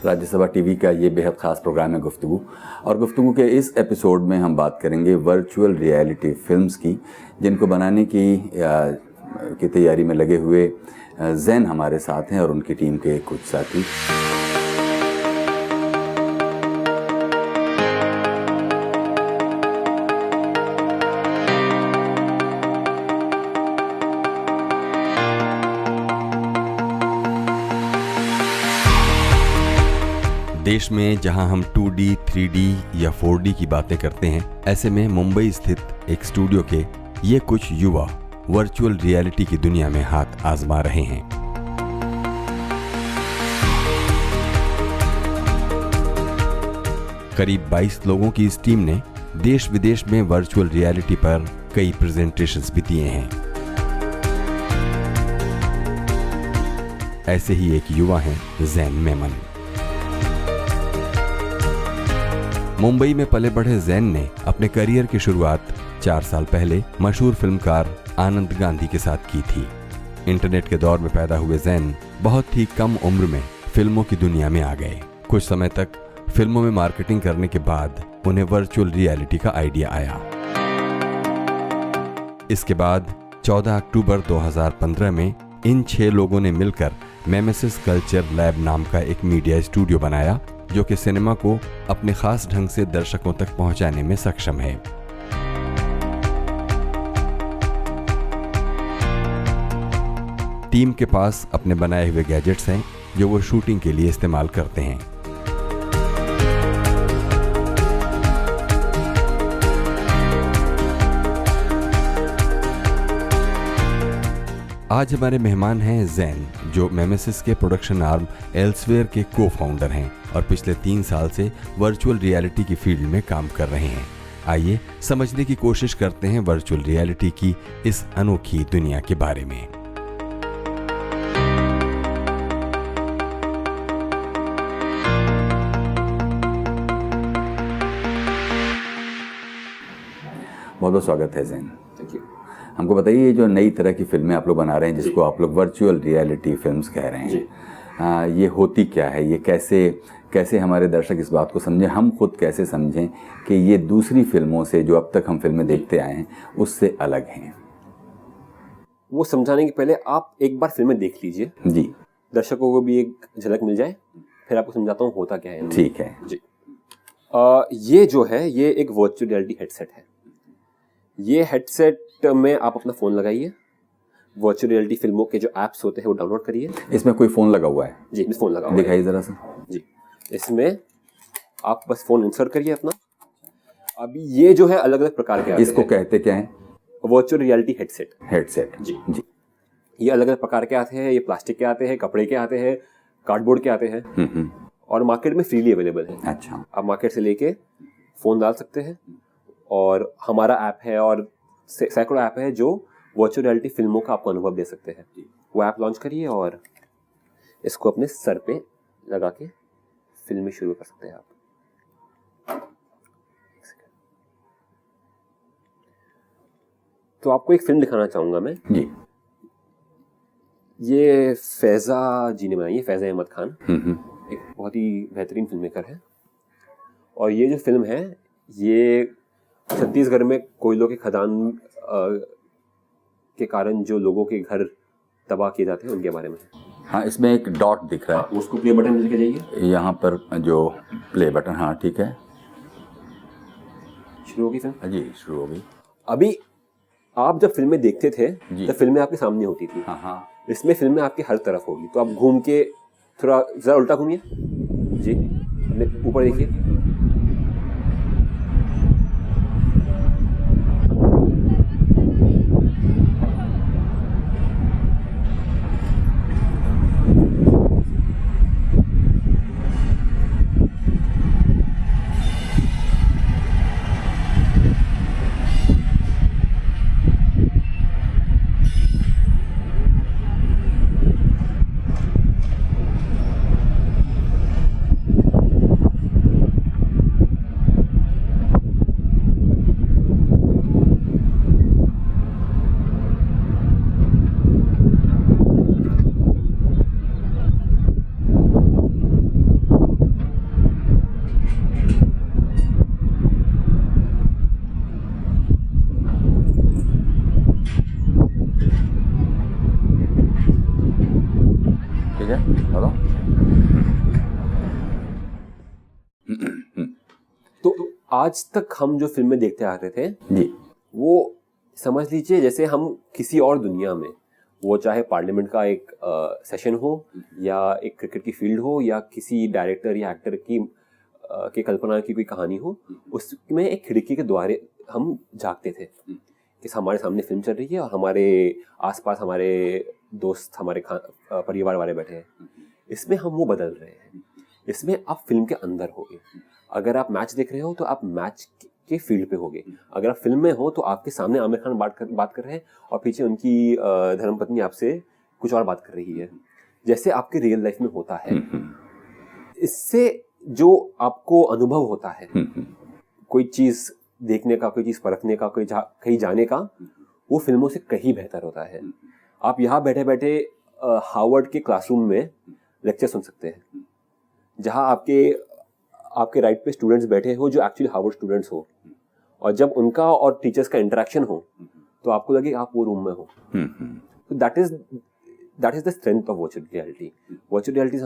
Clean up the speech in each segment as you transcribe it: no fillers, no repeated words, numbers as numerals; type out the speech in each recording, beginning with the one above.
Rajya Sabha TV का ये बेहद ख़ास प्रोग्राम है गुफ्तगू। और गुफ्तगू के इस एपिसोड में हम बात करेंगे वर्चुअल रियलिटी फिल्म्स की, जिनको बनाने की तैयारी में लगे हुए ज़ैन हमारे साथ हैं और उनकी टीम के कुछ साथी। देश में जहां हम 2D, 3D या 4D की बातें करते हैं, ऐसे में मुंबई स्थित एक स्टूडियो के ये कुछ युवा वर्चुअल रियलिटी की दुनिया में हाथ आजमा रहे हैं। करीब 22 लोगों की इस टीम ने देश विदेश में वर्चुअल रियलिटी पर कई प्रेजेंटेशंस भी दिए हैं। ऐसे ही एक युवा हैं ज़ैन मेमन। मुंबई में पले बढ़े ज़ैन ने अपने करियर की शुरुआत 4 साल पहले मशहूर फिल्मकार आनंद गांधी के साथ की थी। इंटरनेट के दौर में पैदा हुए ज़ैन बहुत ही कम उम्र में फिल्मों की दुनिया में आ गए। कुछ समय तक फिल्मों में मार्केटिंग करने के बाद उन्हें वर्चुअल रियलिटी का आइडिया आया। इसके बाद 14 अक्टूबर 2015 में इन 6 लोगों ने मिलकर मेमेसिस कल्चर लैब नाम का एक मीडिया स्टूडियो बनाया, जो कि सिनेमा को अपने खास ढंग से दर्शकों तक पहुंचाने में सक्षम है। टीम के पास अपने बनाए हुए गैजेट्स हैं जो वो शूटिंग के लिए इस्तेमाल करते हैं। आज हमारे मेहमान हैं ज़ैन, जो मेमेसिस के प्रोडक्शन आर्म एल्सवेयर के को-फाउंडर हैं और पिछले 3 साल से वर्चुअल रियलिटी की फील्ड में काम कर रहे हैं। आइए समझने की कोशिश करते हैं वर्चुअल रियलिटी की इस अनोखी दुनिया के बारे में। बहुत बहुत स्वागत है ज़ैन। Thank you. हमको बताइए, जो नई तरह की फिल्में आप लोग बना रहे हैं, जिसको आप लोग वर्चुअल रियलिटी फिल्म्स कह रहे हैं, ये होती क्या है? ये कैसे हमारे दर्शक इस बात को समझें, हम खुद कैसे समझें कि ये दूसरी फिल्मों से, जो अब तक हम फिल्में देखते आए हैं, उससे अलग हैं? वो समझाने के पहले आप एक बार फिल्में देख लीजिए जी, दर्शकों को भी एक झलक मिल जाए, फिर आपको समझाता हूँ होता क्या है। ठीक है जी। ये जो है, ये एक वर्चुअल रियलिटी हेडसेट है। ये हेडसेट में आप अपना फ़ोन लगाइए, वर्चुअल रियलिटी फिल्मों के जो ऐप्स होते हैं वो डाउनलोड करिए। इसमें कोई फ़ोन लगा हुआ है? जी, इसमें फ़ोन लगा हुआ है। दिखाइए ज़रा सा। जी, इसमें आप बस फ़ोन इंसर्ट करिए अपना। अभी ये जो है अलग अलग प्रकार के आते हैं। इसको कहते क्या है? Virtual reality headset. हेडसेट। जी जी। ये अलग अलग प्रकार के आते हैं। ये प्लास्टिक के आते हैं, कपड़े के आते हैं, कार्डबोर्ड के आते हैं, और मार्केट में फ्रीली अवेलेबल है। अच्छा। आप मार्केट से लेके फ़ोन डाल सकते हैं, और हमारा ऐप है और सैकड़ों ऐप है जो वर्चुअल रियलिटी फिल्मों का आपको अनुभव दे सकते हैं। वो ऐप लॉन्च करिए और इसको अपने सर पे लगा के फिल्में शुरू कर सकते हैं आप। तो आपको एक फिल्म दिखाना चाहूँगा मैं जी। ये फैज़ा जी ने बनाई है, फैज़ा अहमद खान, एक बहुत ही बेहतरीन फिल्म मेकर है। और ये जो फिल्म है, ये छत्तीसगढ़ में कोयलों के खदान के कारण जो लोगों के घर तबाह किए जाते हैं उनके बारे में है। हाँ, इसमें एक डॉट दिख रहा है। उसको प्ले बटन लेके जाइए, यहाँ पर जो प्ले बटन, हाँ ठीक है, शुरू होगी फिल्म। जी शुरू हो गई। अभी आप जब फिल्में देखते थे तो फिल्में आपके सामने होती थी। हाँ। इसमें फिल्में आपकी हर तरफ होगी। तो आप घूम के थोड़ा ज़रा उल्टा घूमिए जी, ऊपर देखिए। आज तक हम जो फिल्में देखते आ रहे थे जी, वो समझ लीजिए जैसे हम किसी और दुनिया में, वो चाहे पार्लियामेंट का एक सेशन हो या एक क्रिकेट की फील्ड हो या किसी डायरेक्टर या एक्टर की कल्पना की कोई कहानी हो, उसमें एक खिड़की के द्वारे हम झांकते थे कि हमारे सामने फिल्म चल रही है और हमारे आसपास हमारे दोस्त, हमारे परिवार वाले बैठे हैं। इसमें हम वो बदल रहे हैं, इसमें आप फिल्म के अंदर होगे। अगर आप मैच देख रहे हो तो आप मैच के फील्ड पे होगे, अगर आप फिल्म में हो तो आपके सामने आमिर खान बात कर रहे हैं और पीछे उनकी धर्मपत्नी आपसे कुछ और बात कर रही है, जैसे आपके रियल लाइफ में होता है। इससे जो आपको अनुभव होता है कोई चीज देखने का, कोई चीज परखने का, कहीं जाने का, वो फिल्मों से कहीं बेहतर होता है। आप यहाँ बैठे बैठे हार्वर्ड के क्लासरूम में लेक्चर सुन सकते हैं, जहाँ आपके राइट पे स्टूडेंट्स बैठे हो जो एक्चुअली हार्वर्ड स्टूडेंट्स हो, और जब उनका और टीचर्स का इंटरेक्शन हो तो आपको लगे आप वो रूम में हो। तो that is the strength of virtual reality. Virtual reality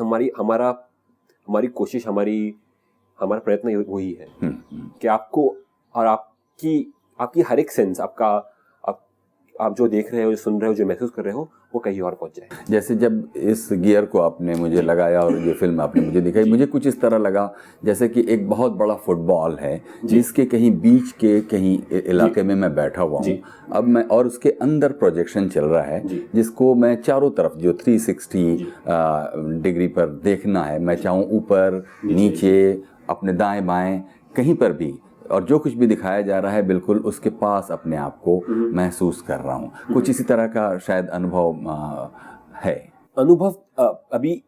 हमारी कोशिश, हमारा प्रयत्न वही है कि आपको और आपकी हर एक सेंस, आप जो देख रहे हो, जो सुन रहे हो, जो महसूस कर रहे हो, वो कहीं और पहुंच जाए। जैसे जब इस गियर को आपने मुझे लगाया और ये फिल्म आपने मुझे दिखाई, मुझे कुछ इस तरह लगा जैसे कि एक बहुत बड़ा फुटबॉल है जिसके कहीं बीच के कहीं इलाके में मैं बैठा हुआ हूँ अब मैं, और उसके अंदर प्रोजेक्शन चल रहा है जिसको मैं चारों तरफ जो 360 डिग्री पर देखना है, मैं चाहूँ ऊपर नीचे अपने दाएं बाएं कहीं पर भी, और जो कुछ भी दिखाया जा रहा है बिल्कुल उसके पास अपने आप को महसूस कर रहा हूँ। कुछ इसी तरह का शायद अनुभव है। अभी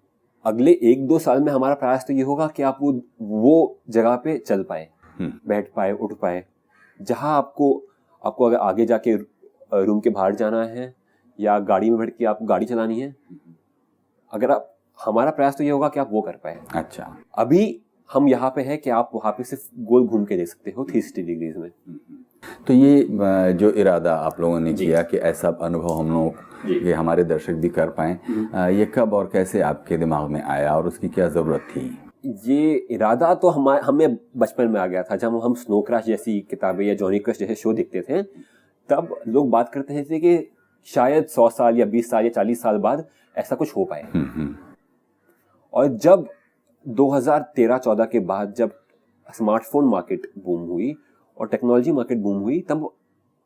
अगले 1-2 साल में हमारा प्रयास तो ये होगा कि आप वो जगह पे चल पाए, बैठ पाए, उठ पाए, जहाँ आपको अगर आगे जाके रूम के बाहर जाना है या गाड़ी में बैठ के आपको गाड़ी चलानी है, हमारा प्रयास तो ये होगा कि आप वो कर पाए। अच्छा, अभी हम यहाँ पे है कि आप वहाँ पे सिर्फ गोल घूम के देख सकते हो 360 डिग्रीज में। तो ये जो इरादा आप लोगों ने किया कि ऐसा अनुभव हम लोग ये हमारे दर्शक भी कर पाएं, ये कब और कैसे आपके दिमाग में आया और उसकी क्या ज़रूरत थी? ये इरादा तो हमें बचपन में आ गया था। जब हम स्नो क्रैश जैसी किताबें या जॉनी क्रश जैसे शो देखते थे, तब लोग बात करते थे कि शायद 100 साल या 20 साल या 40 साल बाद ऐसा कुछ हो पाए। और जब 2013-14 के बाद जब स्मार्टफोन मार्केट बूम हुई और टेक्नोलॉजी मार्केट बूम हुई, तब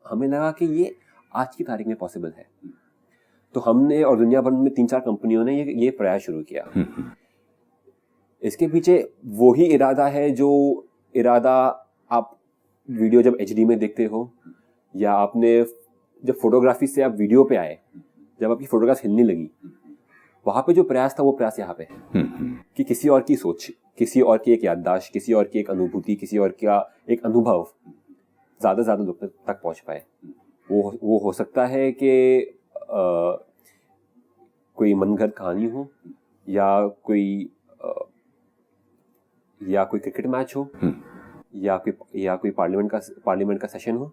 हमें लगा कि ये आज की तारीख में पॉसिबल है। तो हमने और दुनिया भर में 3-4 कंपनियों ने ये प्रयास शुरू किया। इसके पीछे वही इरादा है जो इरादा आप वीडियो जब HD में देखते हो, या आपने जब फोटोग्राफी से आप वीडियो पे आए, जब आपकी फोटोग्राफ हिलने लगी, वहां पे जो प्रयास था वो प्रयास यहाँ पे है कि किसी और की सोच, किसी और की एक याददाश्त, किसी और की एक अनुभूति, किसी और का एक अनुभव ज्यादा से ज्यादा लोग तक पहुंच पाए। वो हो सकता है कि कोई मनगढ़ंत कहानी हो, या कोई क्रिकेट मैच हो, या कोई पार्लियामेंट का सेशन हो।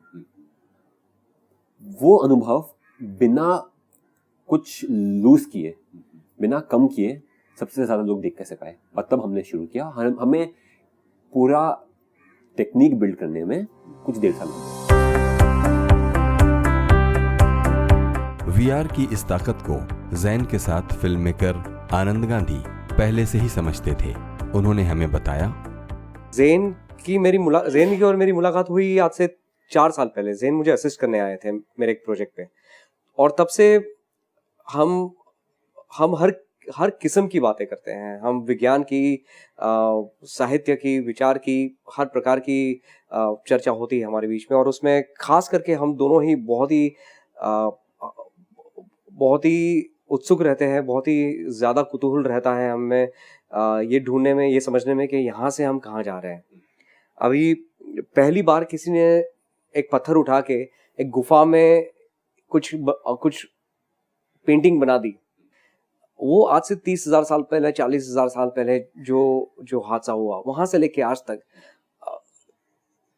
वो अनुभव बिना कुछ लूज किए, बिना कम किए, सबसे ज्यादा लोग देख कैसे पाए। और तब हमने शुरू किया। हमें पूरा टेक्निक बिल्ड करने में कुछ देर था। वीआर की इस ताकत को जैन के साथ फिल्म मेकर आनंद गांधी पहले से ही समझते थे। उन्होंने हमें बताया, जैन की और मेरी मुलाकात हुई आज से 4 साल पहले। जैन मुझे असिस्ट करने आए थे मेरे एक प्रोजेक्ट पे, और तब से हम हर किस्म की बातें करते हैं। हम विज्ञान की, साहित्य की, विचार की, हर प्रकार की चर्चा होती है हमारे बीच में। और उसमें खास करके हम दोनों ही बहुत ही उत्सुक रहते हैं, बहुत ही ज़्यादा कुतूहल रहता है हमें ये ढूंढने में, ये समझने में कि यहाँ से हम कहाँ जा रहे हैं। अभी पहली बार किसी ने एक पत्थर उठा के एक गुफा में कुछ पेंटिंग बना दी। वो आज से 30,000 साल पहले, 40,000 साल पहले जो हादसा हुआ, वहां से लेके आज तक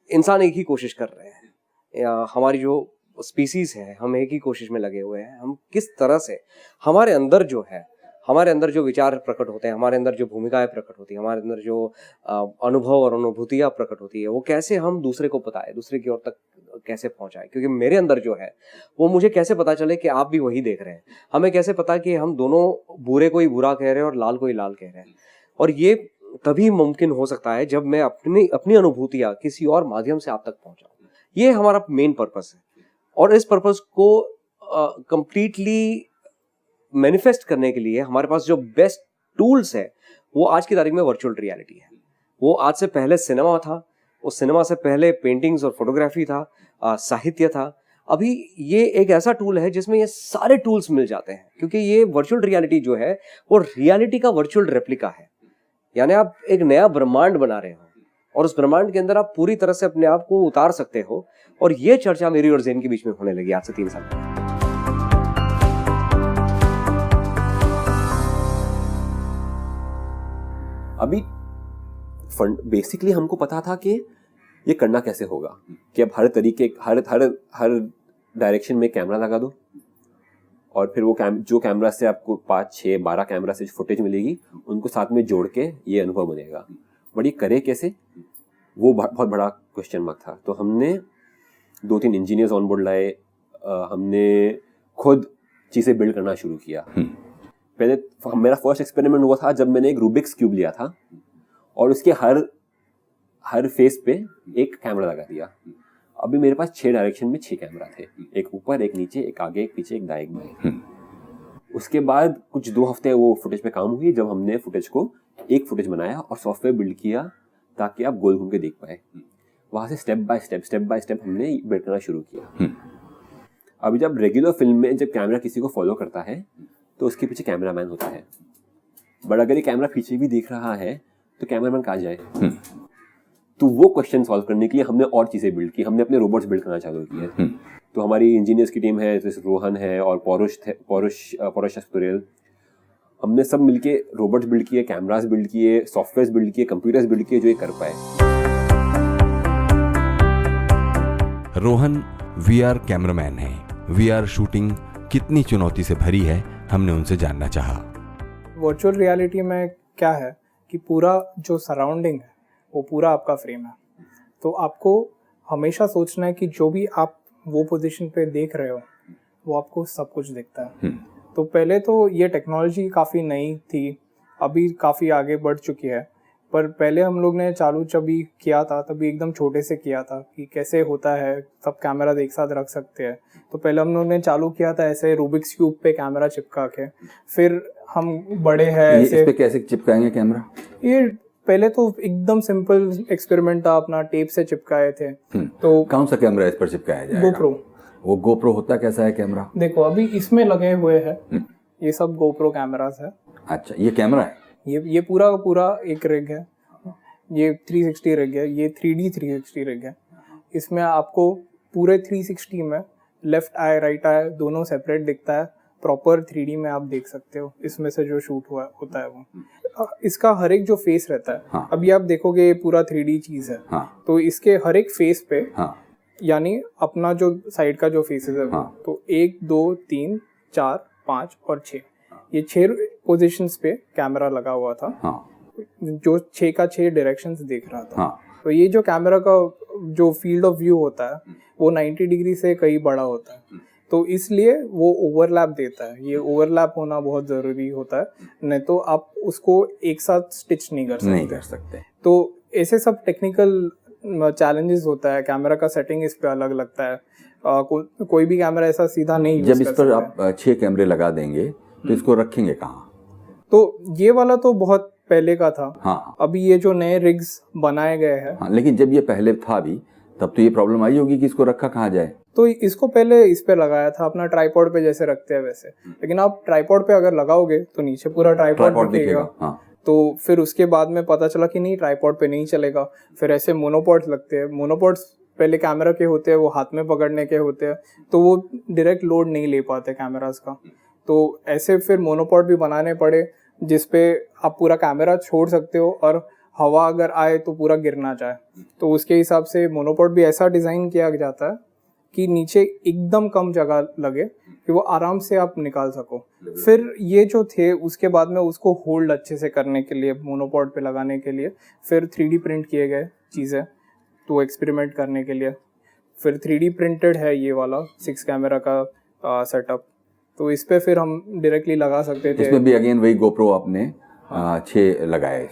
इंसान एक ही कोशिश कर रहे हैं, या हमारी जो स्पीसीज है, हम एक ही कोशिश में लगे हुए हैं। हम किस तरह से हमारे अंदर जो है, हमारे अंदर जो विचार प्रकट होते हैं, हमारे अंदर जो भूमिकाएं प्रकट होती है, हमारे अंदर जो अनुभव और अनुभूतियां प्रकट होती है, वो कैसे हम दूसरे को बताएं, दूसरे की ओर तक कैसे पहुंचाएं। क्योंकि मेरे अंदर जो है वो मुझे कैसे पता चले कि आप भी वही देख रहे हैं, हमें कैसे पता कि हम दोनों बुरे को ही बुरा कह रहे हैं और लाल को ही लाल कह रहे हैं। और ये तभी मुमकिन हो सकता है जब मैं अपनी अनुभूतियां किसी और माध्यम से आप तक पहुंचाऊं। ये हमारा मेन पर्पस है, और इस पर्पस को कंप्लीटली मैनिफेस्ट करने के लिए हमारे पास जो बेस्ट टूल्स है वो आज की तारीख में वर्चुअल रियलिटी है। वो आज से पहले सिनेमा था, उस सिनेमा से पहले पेंटिंग्स और फोटोग्राफी था, साहित्य था। अभी ये एक ऐसा टूल है जिसमें ये सारे टूल्स मिल जाते हैं, क्योंकि ये वर्चुअल रियलिटी जो है वो रियलिटी का वर्चुअल रेप्लिका है। यानी आप एक नया ब्रह्मांड बना रहे हो और उस ब्रह्मांड के अंदर आप पूरी तरह से अपने आप को उतार सकते हो। और ये चर्चा मेरी और ज़ैन के बीच में होने लगी आज से 3 साल पहले। अभी बेसिकली हमको पता था कि ये करना कैसे होगा, कि अब हर तरीके हर डायरेक्शन में कैमरा लगा दो और फिर वो जो कैमरा से आपको 5, 6, 12 कैमरा से फुटेज मिलेगी उनको साथ में जोड़ के ये अनुभव बनेगा। बट ये करे कैसे, वो बहुत बड़ा क्वेश्चन मार्क था। तो हमने 2-3 इंजीनियर्स ऑन बोर्ड लाए, हमने खुद चीज़ें बिल्ड करना शुरू किया। पहले मेरा फर्स्ट एक्सपेरिमेंट हुआ था जब मैंने एक रूबिक्स क्यूब लिया था और उसके हर फेस पे एक कैमरा लगा दिया। अभी मेरे पास 6 डायरेक्शन में 6 कैमरा थे, एक ऊपर, एक नीचे, एक आगे, एक पीछे, एक दाएं बाएं। उसके बाद कुछ 2 हफ्ते वो फुटेज पे काम हुई, जब हमने फुटेज को एक फुटेज बनाया और सॉफ्टवेयर बिल्ड किया ताकि आप गोल घूम के देख पाए। वहां से स्टेप बाय स्टेप हमने बिल्ड करना शुरू किया। अभी जब रेगुलर फिल्म में जब कैमरा किसी को फॉलो करता है तो उसके पीछे कैमरामैन होता है, बट अगर ये कैमरा पीछे भी देख रहा है तो कैमरामैन कहाँ जाए? तो वो क्वेश्चन सॉल्व करने के लिए हमने और चीज़ें बिल्ड की, हमने अपने रोबोट्स बिल्ड करना चालू किए। तो हमारी इंजीनियर्स की टीम है, जैसे रोहन है और पौरुष अस्तुरेल, हमने सब मिलके रोबोट्स बिल्ड किए, कैमरास बिल्ड किए, सॉफ्टवेयर बिल्ड किए, कंप्यूटर्स बिल्ड किए जो ये कर पाए। रोहन वीआर कैमरामैन है। वीआर शूटिंग कितनी चुनौती से भरी है, हमने उनसे जानना चाहा। वर्चुअल रियलिटी में क्या है कि पूरा जो सराउंडिंग है वो पूरा आपका फ्रेम है। तो आपको हमेशा सोचना है कि जो भी आप वो पोजीशन पे देख रहे हो वो आपको सब कुछ दिखता है। तो पहले तो ये टेक्नोलॉजी काफ़ी नई थी, अभी काफ़ी आगे बढ़ चुकी है, पर पहले हम लोग ने चालू जब भी किया था तभी एकदम छोटे से किया था कि कैसे होता है, सब कैमरा एक साथ रख सकते हैं। तो पहले हम लोग ने चालू किया था ऐसे रूबिक्स क्यूब पे कैमरा चिपका के, फिर हम बड़े हैं ऐसे। इस पे कैसे चिपकाएंगे कैमरा? ये पहले तो एकदम सिंपल एक्सपेरिमेंट था, अपना टेप से चिपकाए थे। तो कौन सा कैमरा इस पर चिपकाया जाएगा? गोप्रो। वो गोप्रो होता कैसा है कैमरा? देखो अभी इसमें लगे हुए हैं ये सब गोप्रो कैमरास है। अच्छा, ये कैमरा है? ये पूरा का पूरा एक रिग है, ये 360 रिग है, ये 3D 360 रिग है। इसमें आपको पूरे 360 में लेफ्ट आई राइट आई दोनों सेपरेट दिखता है, प्रॉपर 3D में आप देख सकते हो इसमें से जो शूट हुआ होता है वो। इसका हर एक जो फेस रहता है, हाँ। अभी आप देखोगे ये पूरा 3D चीज है, हाँ। तो इसके हर एक फेस पे, हाँ। यानी अपना जो साइड का जो फेसेस है, हाँ। तो 1 2 3 4 5 और 6, ये 6 पोजीशंस पे कैमरा लगा हुआ था। हाँ। जो 6 का 6 डायरेक्शंस देख रहा था। हाँ। तो ये जो कैमरा का जो फील्ड ऑफ व्यू होता है वो 90 डिग्री से कहीं बड़ा होता है, तो इसलिए वो ओवरलैप देता है। ये ओवरलैप होना बहुत ज़रूरी होता है, नहीं तो आप उसको एक साथ स्टिच नहीं कर सकते। तो ऐसे सब टेक्निकल चैलेंजेस होता है। कैमरा का सेटिंग इस पे अलग लगता है, कोई भी कैमरा ऐसा सीधा नहीं। जब इस पर आप 6 कैमरे लगा देंगे तो इसको रखेंगे कहाँ? तो ये वाला तो बहुत पहले का था। हाँ। अभी ये जो नए रिग्स बनाए गए हैं। हाँ, लेकिन जब ये पहले था भी तब तो ये प्रॉब्लम आई होगी कि इसको रखा कहाँ जाए। तो इसको पहले इस पे लगाया था, अपना ट्राइपॉड पे जैसे रखते हैं वैसे। लेकिन आप ट्राइपॉड पे अगर लगाओगे तो नीचे पूरा ट्राइपॉड दिखेगा। हाँ। तो फिर उसके बाद में पता चला कि नहीं, ट्राइपॉड पे नहीं चलेगा। फिर ऐसे मोनोपॉड्स लगते हैं। मोनोपॉड्स पहले कैमरा के होते हैं, वो हाथ में पकड़ने के होते हैं, तो वो डायरेक्ट लोड नहीं ले पाते कैमरास का। तो ऐसे फिर मोनोपॉड भी बनाने पड़े जिसपे आप पूरा कैमरा छोड़ सकते हो और हवा अगर आए तो पूरा गिर ना जाए। तो उसके हिसाब से मोनोपॉड भी ऐसा डिज़ाइन किया जाता है कि नीचे एकदम कम जगह लगे कि वो आराम से आप निकाल सको। फिर ये जो थे उसके बाद में उसको होल्ड अच्छे से करने के लिए मोनोपॉड पे लगाने के लिए फिर 3D प्रिंट किए गए चीज़ें, तो एक्सपेरिमेंट करने के लिए फिर 3D प्रिंटेड है ये वाला 6 कैमरा का सेटअप। तो इस पे फिर हम डायरेक्टली लगा सकते थे। इसमें भी अगेन वही गोप्रो आपने 6 लगाए।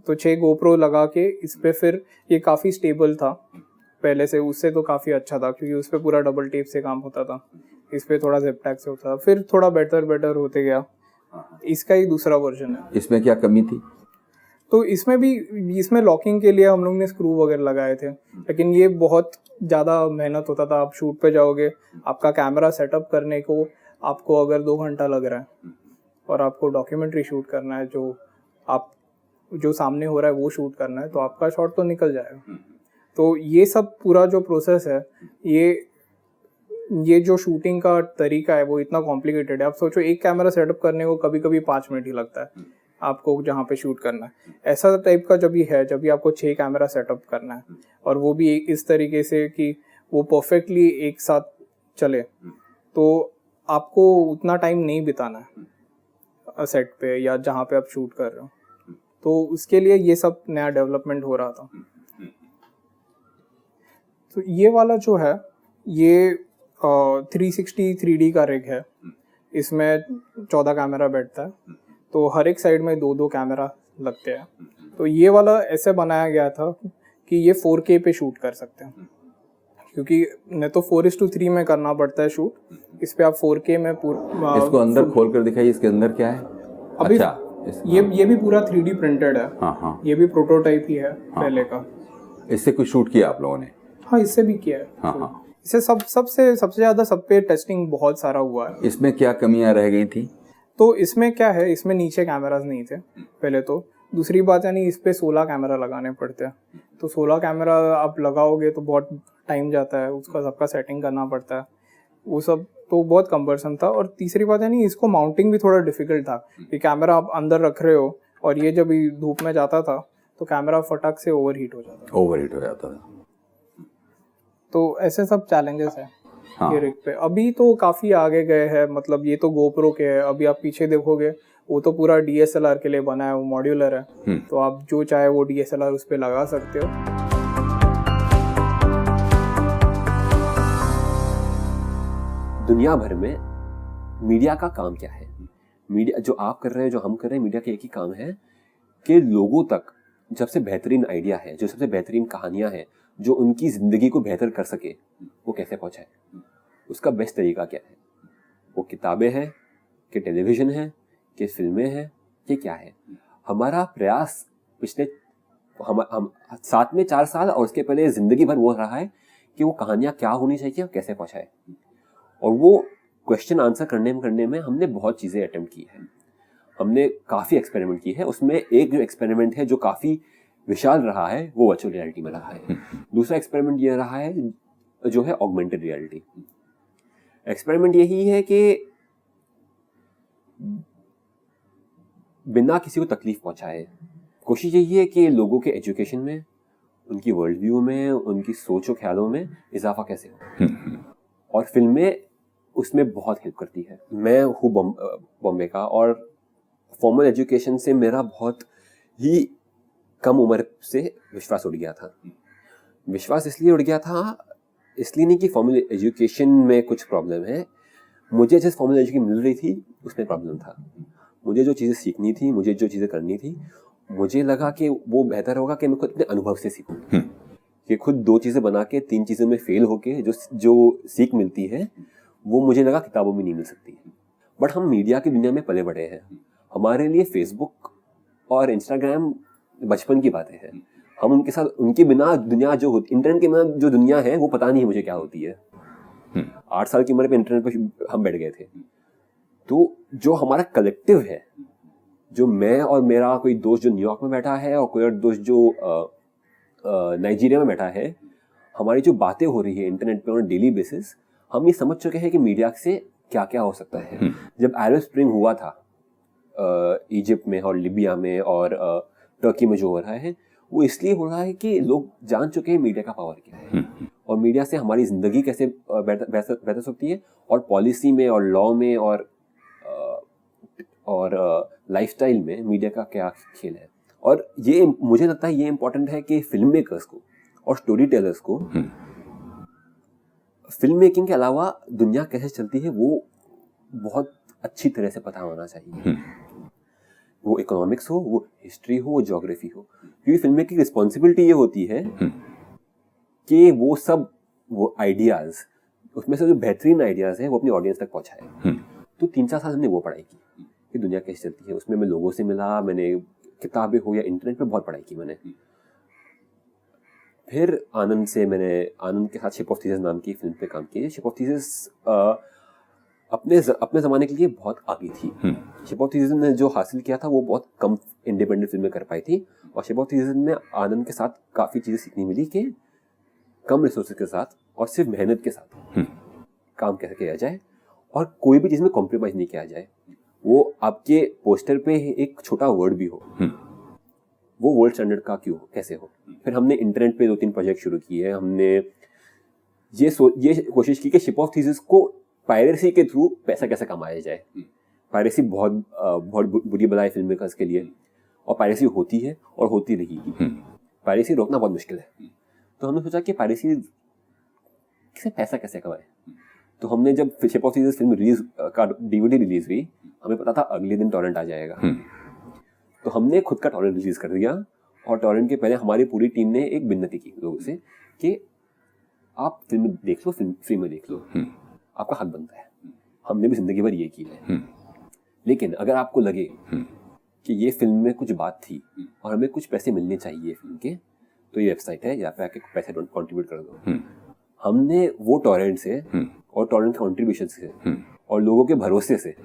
तो 6 गोप्रो लगा के इस पे फिर ये काफ़ी स्टेबल था पहले से, उससे तो काफ़ी अच्छा था क्योंकि उस पे पूरा डबल टेप से काम होता था, इस पे थोड़ा ज़िप-टैग से होता था। फिर थोड़ा बेटर होते गया, इसका ही दूसरा वर्जन है। इसमें क्या कमी थी? तो इसमें लॉकिंग के लिए हम लोग ने स्क्रू वगैरह लगाए थे, लेकिन ये बहुत ज़्यादा मेहनत होता था। आप शूट पे जाओगे, आपका कैमरा सेटअप करने को आपको अगर 2 घंटा लग रहा है और आपको डॉक्यूमेंट्री शूट करना है, जो सामने हो रहा है वो शूट करना है, तो आपका शॉट तो निकल जाएगा। तो ये सब पूरा जो प्रोसेस है, ये जो शूटिंग का तरीका है वो इतना कॉम्प्लिकेटेड है। आप सोचो एक कैमरा सेटअप करने को कभी 5 मिनट ही लगता है आपको जहाँ पे शूट करना है। ऐसा टाइप का जब भी आपको 6 कैमरा सेटअप करना है और वो भी इस तरीके से कि वो परफेक्टली एक साथ चले, तो आपको उतना टाइम नहीं बिताना है सेट पे या जहाँ पे आप शूट कर रहे हो। तो उसके लिए ये सब नया डेवलपमेंट हो रहा था। तो ये वाला जो है ये 360 3D का रिग है। इसमें 14 कैमरा बैठता है, तो हर एक साइड में 2 कैमरा लगते हैं। तो ये वाला ऐसे बनाया गया था कि ये 4K पे शूट कर सकते हैं, क्योंकि नहीं तो 4:3 में करना पड़ता है शूट, इस पे आप 4K में पूरा। इसको अंदर खोल कर दिखाइए, इसके अंदर क्या है? अभी अच्छा, ये भी पूरा 3D प्रिंटेड है। हाँ। ये भी प्रोटोटाइप ही है पहले का। इससे कुछ शूट किया आप लोगों ने? हाँ, इससे भी किया है। हाँ। इससे सबसे ज़्यादा सब पे टेस्टिंग बहुत सारा हुआ है। इसमें क्या कमियां रह गई थी? तो इसमें क्या है, इसमें नीचे कैमरास नहीं थे पहले तो। दूसरी बात यानी इस पे 16 कैमरा लगाने पड़ते हैं, तो 16 कैमरा आप लगाओगे तो बहुत टाइम जाता है, उसका सबका सेटिंग करना पड़ता है, वो सब तो बहुत कम्बरसम था। और तीसरी बात यानी इसको माउंटिंग भी थोड़ा डिफिकल्ट था कि कैमरा आप अंदर रख रहे हो और ये जब धूप में जाता था तो कैमरा फटक से ओवरहीट हो जाता था। तो ऐसे सब चैलेंजेस हैं। हाँ। ये रिग पे अभी तो काफ़ी आगे गए हैं, मतलब ये तो गोप्रो के है। अभी आप पीछे देखोगे वो तो पूरा DSLR के लिए बना है, वो मॉड्यूलर है, तो आप जो चाहे वो DSLR उस पर लगा सकते हो। दुनिया भर में मीडिया का काम क्या है? मीडिया जो आप कर रहे हैं, जो हम कर रहे हैं, मीडिया का एक ही काम है कि लोगों तक जब से बेहतरीन आइडिया है, जो सबसे बेहतरीन कहानियां हैं, जो उनकी ज़िंदगी को बेहतर कर सके, वो कैसे पहुंचाए। उसका बेस्ट तरीका क्या है? वो किताबें हैं कि टेलीविज़न है कि फिल्में हैं कि क्या है? हमारा प्रयास पिछले हम 7 में 4 साल और उसके पहले ज़िंदगी भर वो रहा है कि वो कहानियाँ क्या होनी चाहिए और कैसे पहुँचाए। और वो क्वेश्चन आंसर करने में हमने बहुत चीज़ें अटेम्प्ट की है, हमने काफ़ी एक्सपेरिमेंट की है। उसमें एक जो एक्सपेरिमेंट है जो काफ़ी विशाल रहा है वो वर्चुअल रियलिटी में रहा है। दूसरा एक्सपेरिमेंट ये रहा है जो है ऑगमेंटेड रियलिटी। एक्सपेरिमेंट यही है कि बिना किसी को तकलीफ पहुंचाए, कोशिश यही है कि लोगों के एजुकेशन में, उनकी वर्ल्ड व्यू में, उनकी सोच और ख्यालों में इजाफा कैसे हो। और फिल्में उसमें बहुत हेल्प करती है। मैं हूँ बॉम्बे का और फॉर्मल एजुकेशन से मेरा बहुत ही कम उम्र से विश्वास उड़ गया था। विश्वास इसलिए उड़ गया था, इसलिए नहीं कि फॉर्मल एजुकेशन में कुछ प्रॉब्लम है, मुझे जिस फॉर्मल एजुकेशन मिल रही थी उसमें प्रॉब्लम था। मुझे जो चीज़ें सीखनी थी, मुझे जो चीज़ें करनी थी, मुझे लगा कि वो बेहतर होगा कि मैं खुद अपने अनुभव से सीखूं, कि खुद 2 चीज़ें बना के 3 चीज़ों में फेल होके जो सीख मिलती है वो मुझे लगा किताबों में नहीं मिल सकती। बट हम मीडिया की दुनिया में पले बड़े हैं, हमारे लिए फेसबुक और इंस्टाग्राम बचपन की बातें हैं। हम उनके साथ, उनके बिना दुनिया जो होती, इंटरनेट के बिना जो दुनिया है वो पता नहीं है मुझे क्या होती है। 8 साल की उम्र पे इंटरनेट पे हम बैठ गए थे। तो जो हमारा कलेक्टिव है, जो मैं और मेरा कोई दोस्त जो न्यूयॉर्क में बैठा है और कोई और दोस्त जो नाइजीरिया में बैठा है, हमारी जो बातें हो रही है इंटरनेट पे ऑन डेली बेसिस, हम ये समझ चुके हैं कि मीडिया से क्या क्या हो सकता है। जब अरब स्प्रिंग हुआ था इजिप्ट में और लिबिया में और टर्की में जो हो रहा है, वो इसलिए हो रहा है कि लोग जान चुके हैं मीडिया का पावर क्या है। और मीडिया से हमारी ज़िंदगी कैसे बेहतर सकती है, और पॉलिसी में और लॉ में और लाइफस्टाइल में मीडिया का क्या खेल है। और ये मुझे लगता है ये इम्पोर्टेंट है कि फिल्म मेकर्स को और स्टोरी टेलर्स को फिल्म मेकिंग के अलावा दुनिया कैसे चलती है वो बहुत अच्छी तरह से पता होना चाहिए। वो इकोनॉमिक्स हो, वो हिस्ट्री हो, वो ज्योग्राफी हो, क्योंकि फिल्म मेकिंग की रिस्पॉन्सिबिलिटी ये होती है कि वो आइडियाज, उसमें से जो बेहतरीन आइडियाज है वो अपनी ऑडियंस तक पहुंचाए। तो 3-4 साल हमने वो पढ़ाई की कि दुनिया कैसे चलती है। उसमें मैं लोगों से मिला, मैंने किताबें हो या इंटरनेट पे बहुत पढ़ाई की मैंने। फिर आनंद के साथ शिप ऑफ थीसिस नाम की फिल्म पे काम किया। शिप ऑफ थीसिस अपने ज़माने के लिए बहुत आगे थी। शिप ऑफ थीसिस ने जो हासिल किया था वो बहुत कम इंडिपेंडेंट फिल्में कर पाई थी, और शिप ऑफ थीसिस में आनंद के साथ काफ़ी चीज़ें सीखने मिली कि कम रिसोर्सेज के साथ और सिर्फ मेहनत के साथ काम कैसे किया जाए, और कोई भी चीज़ में कॉम्प्रोमाइज़ नहीं किया जाए। वो आपके पोस्टर पे एक छोटा वर्ड भी हो, वो वर्ल्ड स्टैंडर्ड का क्यों कैसे हो। फिर हमने इंटरनेट पे 2-3 प्रोजेक्ट शुरू किए। हमने ये कोशिश की कि शिप ऑफ थीसिस को पायरेसी के थ्रू पैसा कैसे कमाया जाए। पायरेसी बहुत बुरी बला है फिल्म मेकर्स के लिए, और पायरेसी होती है और होती रहेगी। पायरेसी रोकना बहुत मुश्किल है। तो हमने सोचा कि पायरेसी से पैसा कैसे कमाए। तो हमने जब ship of thesis film release का DVD रिलीज हुई, हमें पता था अगले दिन टॉरेंट आ जाएगा। तो हमने खुद का टॉरेंट रिलीज कर दिया, और टॉरेंट के पहले हमारी पूरी टीम ने एक विनती की लोगों से कि आप फिल्म देख लो, फ्री में देख लो, आपका हक बनता है। हमने भी जिंदगी भर ये किया है। लेकिन अगर आपको लगे कि ये फिल्म में कुछ बात थी और हमें कुछ पैसे मिलने चाहिए फिल्म के, तो ये वेबसाइट है, यहाँ पे आके पैसे कंट्रीब्यूट कर दो। हमने वो टॉरेंट से और टॉरेंट कंट्रीब्यूशन से और लोगों के भरोसे से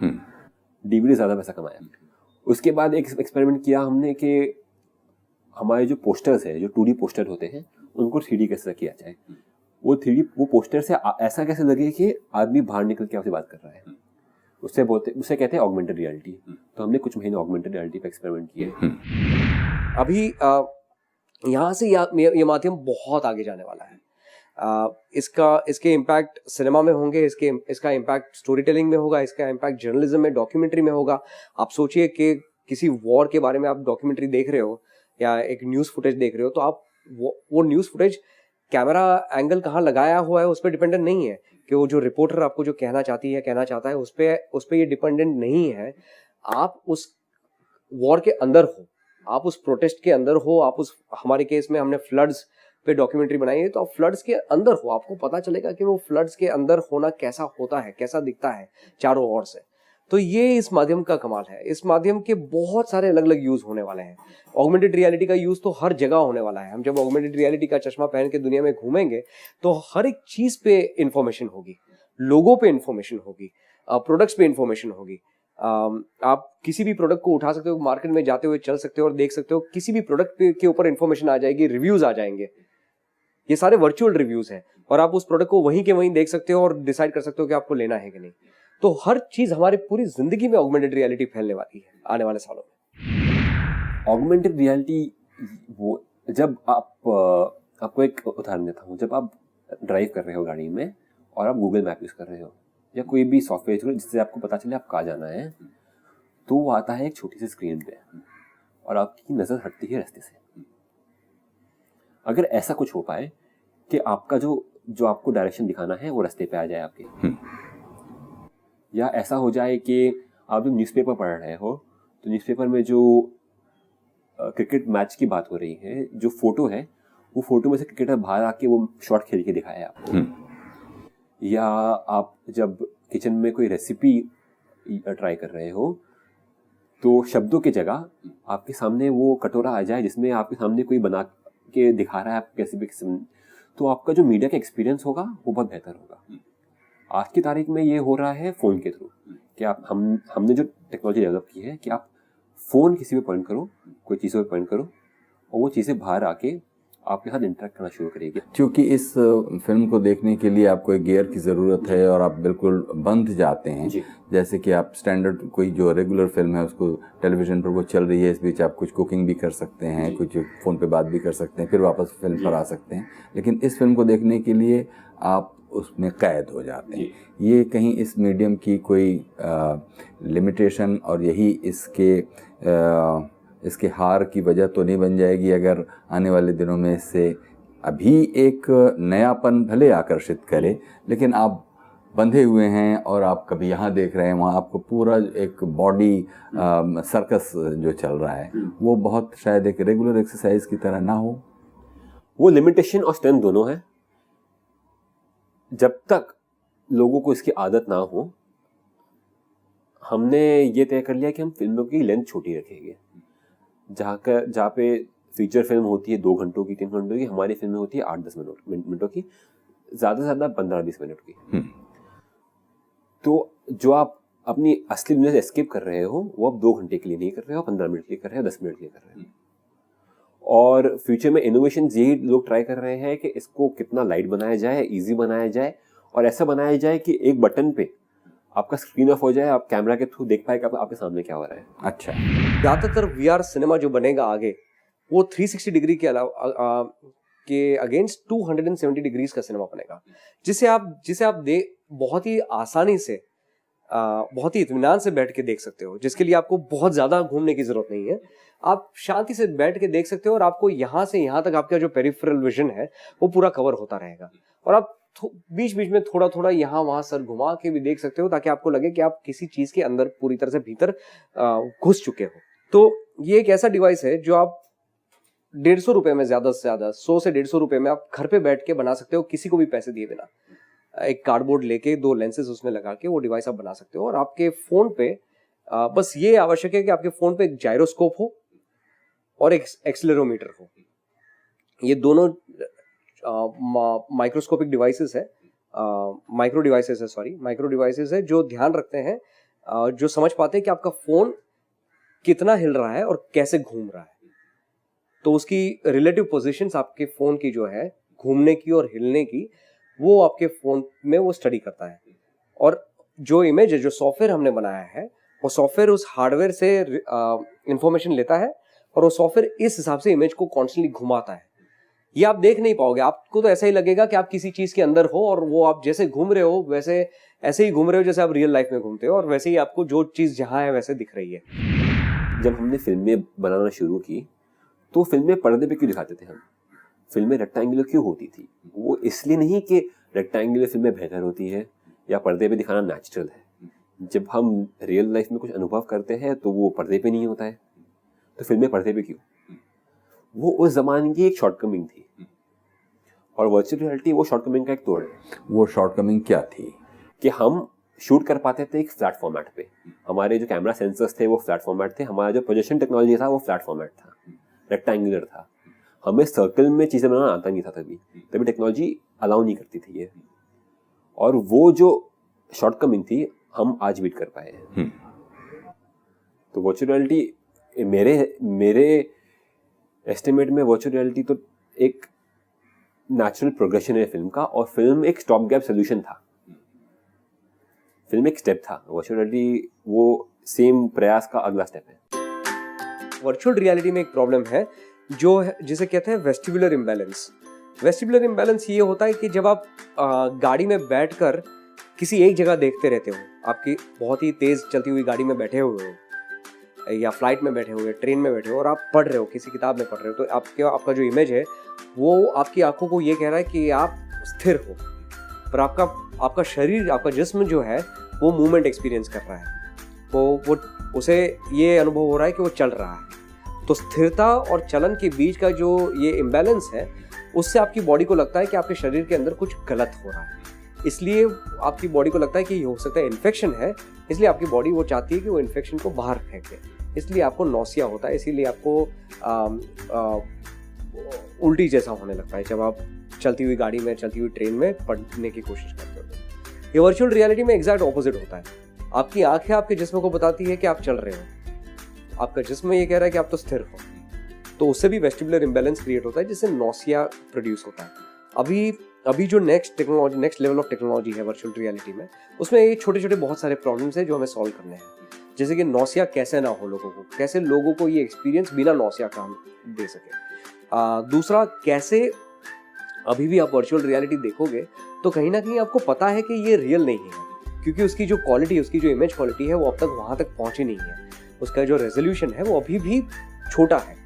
DVD ज़्यादा पैसा कमाया। उसके बाद एक एक्सपेरिमेंट किया हमने कि हमारे जो पोस्टर्स है, जो 2D पोस्टर होते हैं, उनको 3D कैसे किया जाए। वो पोस्टर से ऐसा कैसे लगे कि आदमी बाहर निकल के आपसे बात कर रहा है। उसे कहते हैं ऑगमेंटेड रियलिटी। तो हमने कुछ महीने ऑगमेंटेड रियलिटी पे एक्सपेरिमेंट किए। अभी यहाँ से ये माध्यम बहुत आगे जाने वाला है। इसके इम्पैक्ट सिनेमा में होंगे, इसका इम्पैक्ट स्टोरी टेलिंग में होगा, इसका इम्पैक्ट जर्नलिज्म में, डॉक्यूमेंट्री में होगा। आप सोचिए कि किसी वॉर के बारे में आप डॉक्यूमेंट्री देख रहे हो या एक न्यूज़ फुटेज देख रहे हो, तो आप वो न्यूज़ फुटेज कैमरा एंगल कहाँ लगाया हुआ है उस पर डिपेंडेंट नहीं है कि वो जो रिपोर्टर आपको जो कहना चाहता है उस पर ये डिपेंडेंट नहीं है। आप उस वॉर के अंदर हो, आप उस प्रोटेस्ट के अंदर हो, आप उस, हमारे केस में हमने फ्लड्स पे डॉक्यूमेंट्री बनाई है, तो आप फ्लड्स के अंदर हो, आपको पता चलेगा कि वो फ्लड्स के अंदर होना कैसा होता है, कैसा दिखता है चारों ओर से। तो ये इस माध्यम का कमाल है। इस माध्यम के बहुत सारे अलग अलग यूज होने वाले हैं। ऑगमेंटेड रियलिटी का यूज तो हर जगह होने वाला है। हम जब ऑगमेंटेड रियलिटी का चश्मा पहन के दुनिया में घूमेंगे तो हर एक चीज पे इंफॉर्मेशन होगी, लोगों पे इंफॉर्मेशन होगी, प्रोडक्ट्स पे इंफॉर्मेशन होगी। आप किसी भी प्रोडक्ट को उठा सकते हो, मार्केट में जाते हुए चल सकते हो और देख सकते हो, किसी भी प्रोडक्ट के ऊपर इंफॉर्मेशन आ जाएगी, रिव्यूज आ जाएंगे। ये सारे वर्चुअल रिव्यूज हैं और आप उस प्रोडक्ट को वहीं के वहीं देख सकते हो और डिसाइड कर सकते हो कि आपको लेना है कि नहीं। तो हर चीज हमारी पूरी जिंदगी में ऑगमेंटेड रियलिटी फैलने वाली है आने वाले सालों में। ऑगमेंटेड रियलिटी, वो जब आपको एक उदाहरण देता हूँ। जब आप ड्राइव कर रहे हो गाड़ी में और आप गूगल मैप यूज़ कर रहे हो या कोई भी सॉफ्टवेयर जिससे आपको पता चले आप कहाँ जाना है, तो वो आता है एक छोटी सी स्क्रीन पे और आपकी नज़र हटती है रास्ते से। अगर ऐसा कुछ हो पाए कि आपका जो आपको डायरेक्शन दिखाना है वो रास्ते पे आ जाए आपके, या ऐसा हो जाए कि आप जब न्यूज़पेपर पढ़ रहे हो तो न्यूज़पेपर में जो क्रिकेट मैच की बात हो रही है, जो फोटो है वो फोटो में से क्रिकेटर बाहर आके वो शॉट खेल के दिखाया आपको, या आप जब किचन में कोई रेसिपी ट्राई कर रहे हो तो शब्दों की जगह आपके सामने वो कटोरा आ जाए जिसमें आपके सामने कोई बना के दिखा रहा है आप कैसे भी किस्म, तो आपका जो मीडिया का एक्सपीरियंस होगा वो बहुत बेहतर होगा। आज की तारीख में ये हो रहा है फ़ोन के थ्रू कि आप हमने जो टेक्नोलॉजी डेवलप की है कि आप फ़ोन किसी पे पॉइंट करो, कोई चीज़ों पे पॉइंट करो और वो चीज़ें बाहर आके आपके साथ इंटरेक्ट करना शुरू करेगी। क्योंकि इस फिल्म को देखने के लिए आपको एक गियर की ज़रूरत है और आप बिल्कुल बंध जाते हैं। जैसे कि आप स्टैंडर्ड कोई जो रेगुलर फिल्म है उसको टेलीविज़न पर वो चल रही है, इस बीच आप कुछ कुकिंग भी कर सकते हैं, कुछ फ़ोन पे बात भी कर सकते हैं, फिर वापस फिल्म पर आ सकते हैं। लेकिन इस फिल्म को देखने के लिए आप उसमें कैद हो जाते हैं। ये कहीं इस मीडियम की कोई लिमिटेशन और यही इसके हार की वजह तो नहीं बन जाएगी अगर आने वाले दिनों में इससे अभी एक नयापन भले आकर्षित करे, लेकिन आप बंधे हुए हैं और आप कभी यहाँ देख रहे हैं, वहाँ आपको पूरा एक बॉडी सर्कस जो चल रहा है वो बहुत शायद एक रेगुलर एक्सरसाइज की तरह ना हो। वो लिमिटेशन और स्ट्रेंथ दोनों है। जब तक लोगों को इसकी आदत ना हो, हमने ये तय कर लिया कि हम फिल्मों की लेंथ छोटी रखेंगे। जहाँ पे फीचर फिल्म होती है 2 घंटों की, 3 घंटों की, हमारी फिल्में होती है 8-10 मिनटों की, ज़्यादा से ज़्यादा 15-20 मिनट की। तो जो आप अपनी असली दुनिया से एस्केप कर रहे हो वो आप 2 घंटे के लिए नहीं कर रहे हो, 15 मिनट के लिए कर रहे हो, 10 मिनट के लिए कर रहे हो। और फ्यूचर में इनोवेशन यही लोग ट्राई कर रहे हैं कि इसको कितना लाइट बनाया जाए, ईजी बनाया जाए और ऐसा बनाया जाए कि एक बटन पे आपका स्क्रीन ऑफ हो जाए, आप कैमरा के थ्रू देख पाए कि आपके सामने क्या हो रहा है। अच्छा, ज़्यादातर VR सिनेमा जो बनेगा आगे वो 360 डिग्री के अलावा के अगेंस्ट 270 डिग्रीज का सिनेमा बनेगा, जिसे आप बहुत ही आसानी से बहुत ही इत्मीनान से बैठ के देख सकते हो, जिसके लिए आपको बहुत ज़्यादा घूमने की ज़रूरत नहीं है। आप शांति से बैठ के देख सकते हो और आपको यहाँ से यहाँ तक आपका जो पेरिफेरल विजन है वो पूरा कवर होता रहेगा और आप बीच बीच में थोड़ा थोड़ा यहाँ वहाँ सर घुमा के भी देख सकते हो ताकि आपको लगे कि आप किसी चीज़ के अंदर पूरी तरह से भीतर घुस चुके हो। तो ये एक ऐसा डिवाइस है जो आप 150 रुपये में, ज़्यादा से ज़्यादा 100 से 150 रुपये में आप घर पे बैठ के बना सकते हो, किसी को भी पैसे दिए बिना। एक कार्डबोर्ड लेके 2 लेंसेज उसमें लगा के वो डिवाइस आप बना सकते हो और आपके फ़ोन पे बस ये आवश्यक है कि आपके फ़ोन पे एक जायरोस्कोप हो और एक एक्सेलेरोमीटर हो। ये दोनों माइक्रोस्कोपिक डिवाइसेस है, माइक्रो डिवाइसेस है जो ध्यान रखते हैं, जो समझ पाते हैं कि आपका फ़ोन कितना हिल रहा है और कैसे घूम रहा है। तो उसकी रिलेटिव पोजीशंस आपके फ़ोन की जो है घूमने की और हिलने की, वो आपके फ़ोन में वो स्टडी करता है। और जो इमेज है, जो सॉफ्टवेयर हमने बनाया है, वो सॉफ्टवेयर उस हार्डवेयर से इंफॉर्मेशन लेता है और वो सॉफ्टवेयर इस हिसाब से इमेज को कॉन्स्टेंटली घुमाता है। ये आप देख नहीं पाओगे, आपको तो ऐसा ही लगेगा कि आप किसी चीज़ के अंदर हो और वो आप जैसे घूम रहे हो वैसे ऐसे ही घूम रहे हो जैसे आप रियल लाइफ में घूमते हो और वैसे ही आपको जो चीज़ जहाँ है वैसे दिख रही है। जब हमने फिल्में बनाना शुरू की तो फिल्में पर्दे पे क्यों दिखाते थे हम? फिल्में रेक्टेंगुलर क्यों होती थी? वो इसलिए नहीं कि रेक्टेंगुलर फिल्में बेहतर होती है या पर्दे पे दिखाना नेचुरल है। जब हम रियल लाइफ में कुछ अनुभव करते हैं तो वो पर्दे पे नहीं होता है, तो फिल्में पर्दे पे क्यों? वो उस जमाने की एक शॉर्टकमिंग थी और वर्चुअल रियलिटी वो शॉर्टकमिंग का एक तोड़ है। वो शॉर्टकमिंग क्या थी? कि हम शूट कर पाते थे एक फ्लैट फॉर्मेट पे, हमारे जो कैमरा सेंसर्स थे वो फ्लैट फॉर्मेट थे, हमारा जो प्रोजेक्शन टेक्नोलॉजी था वो फ्लैट फॉर्मेट था, रेक्टेंगुलर था। हमें सर्कल में चीज़ें बनाना आता नहीं था, तभी टेक्नोलॉजी अलाउ नहीं करती थी ये। और वो जो शॉर्टकमिंग थी हम आज बीट कर पाए हैं। तो वर्चुअल रियलिटी मेरे एस्टिमेट में वर्चुअल रियलिटी तो एक नेचुरल प्रोग्रेशन है फिल्म का, और फिल्म एक स्टॉप गैप सोल्यूशन था, फिल्म एक स्टेप था। वर्चुअल रियलिटी वो सेम प्रयास का अगला स्टेप है। वर्चुअल रियलिटी में एक प्रॉब्लम है जो है, जिसे कहते हैं वेस्टिबुलर इम्बैलेंस। वेस्टिबुलर इम्बैलेंस ये होता है कि जब आप गाड़ी में बैठकर किसी एक जगह देखते रहते हो, आपकी बहुत ही तेज चलती हुई गाड़ी में बैठे हुए हो या फ्लाइट में बैठे हुए, ट्रेन में बैठे हो और आप पढ़ रहे हो, किसी किताब में पढ़ रहे हो, तो आपका जो इमेज है वो आपकी आंखों को ये कह रहा है कि आप स्थिर हो, पर आपका शरीर, आपका जिस्म जो है वो मूवमेंट एक्सपीरियंस कर रहा है, वो उसे ये अनुभव हो रहा है कि वो चल रहा है। तो स्थिरता और चलन के बीच का जो ये इम्बैलेंस है, उससे आपकी बॉडी को लगता है कि आपके शरीर के अंदर कुछ गलत हो रहा है, इसलिए आपकी बॉडी को लगता है कि ये हो सकता है इन्फेक्शन है, इसलिए आपकी बॉडी वो चाहती है कि वो इन्फेक्शन को बाहर फेंके, इसलिए आपको नौसिया होता है, इसीलिए आपको उल्टी जैसा होने लगता है जब आप चलती हुई गाड़ी में, चलती हुई ट्रेन में पढ़ने की कोशिश करते हो। ये वर्चुअल रियलिटी में एग्जैक्ट ऑपोजिट होता है। आपकी आंखें आपके जिस्म को बताती है कि आप चल रहे हो, आपका जिस्म ये कह रहा है कि आप तो स्थिर हो। तो उससे भी वेस्टिबुलर इम्बैलेंस क्रिएट होता है, जिससे नौसिया प्रोड्यूस होता है। अभी जो नेक्स्ट लेवल ऑफ टेक्नोलॉजी है वर्चुअल रियलिटी में, उसमें ये छोटे छोटे बहुत सारे प्रॉब्लम्स हैं जो हमें सॉल्व करने हैं। जैसे कि नौसिया कैसे ना हो लोगों को, कैसे लोगों को ये एक्सपीरियंस बिना नौसिया का हम दे सके। दूसरा, कैसे अभी भी आप वर्चुअल रियलिटी देखोगे तो कहीं ना कहीं आपको पता है कि ये रियल नहीं है, क्योंकि उसकी जो क्वालिटी, उसकी जो इमेज क्वालिटी है वो अब तक वहाँ तक पहुँची नहीं है, उसका जो रेजोल्यूशन है वो अभी भी छोटा है।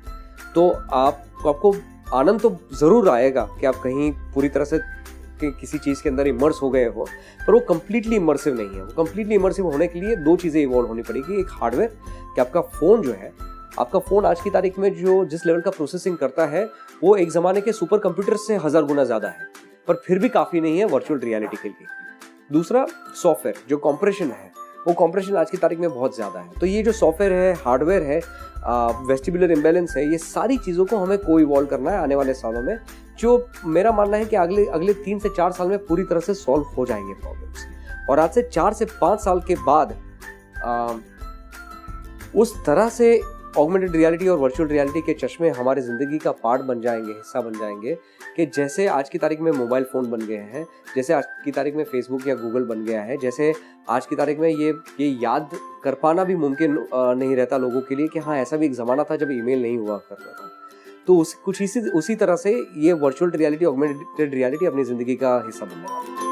तो आपको आनंद तो ज़रूर आएगा कि आप कहीं पूरी तरह से किसी चीज़ के अंदर इमर्स हो गए हो, पर वो कम्प्लीटली इमर्सिव नहीं है। वो कम्प्लीटली इमर्सिव होने के लिए दो चीज़ें इवॉल्व होनी पड़ेगी। एक हार्डवेयर, कि आपका फ़ोन जो है, आपका फ़ोन आज की तारीख में जो जिस लेवल का प्रोसेसिंग करता है वो एक ज़माने के सुपर कंप्यूटर से 1000 गुना ज़्यादा है, पर फिर भी काफ़ी नहीं है वर्चुअल रियलिटी के लिए। दूसरा, सॉफ्टवेयर, जो कॉम्प्रेशन है, वो कॉम्प्रेशन आज की तारीख में बहुत ज़्यादा है। तो ये जो सॉफ्टवेयर है, हार्डवेयर है, वेस्टिबुलर इम्बैलेंस है, ये सारी चीज़ों को हमें को इवॉल्व करना है आने वाले सालों में, जो मेरा मानना है कि अगले 3 से 4 साल में पूरी तरह से सॉल्व हो जाएंगे प्रॉब्लम्स। और आज से 4 से 5 साल के बाद उस तरह से ऑगमेंटेड रियलिटी और वर्चुअल रियलिटी के चश्मे हमारे ज़िंदगी का पार्ट बन जाएंगे, हिस्सा बन जाएंगे, कि जैसे आज की तारीख में मोबाइल फ़ोन बन गए हैं, जैसे आज की तारीख में फेसबुक या गूगल बन गया है, जैसे आज की तारीख में ये याद कर पाना भी मुमकिन नहीं रहता लोगों के लिए कि हाँ, ऐसा भी एक ज़माना था जब ईमेल नहीं हुआ करता था। तो उसी तरह से ये वर्चुअल रियलिटी, ऑगमेंटेड रियलिटी अपनी ज़िंदगी का हिस्सा बनने वाला है।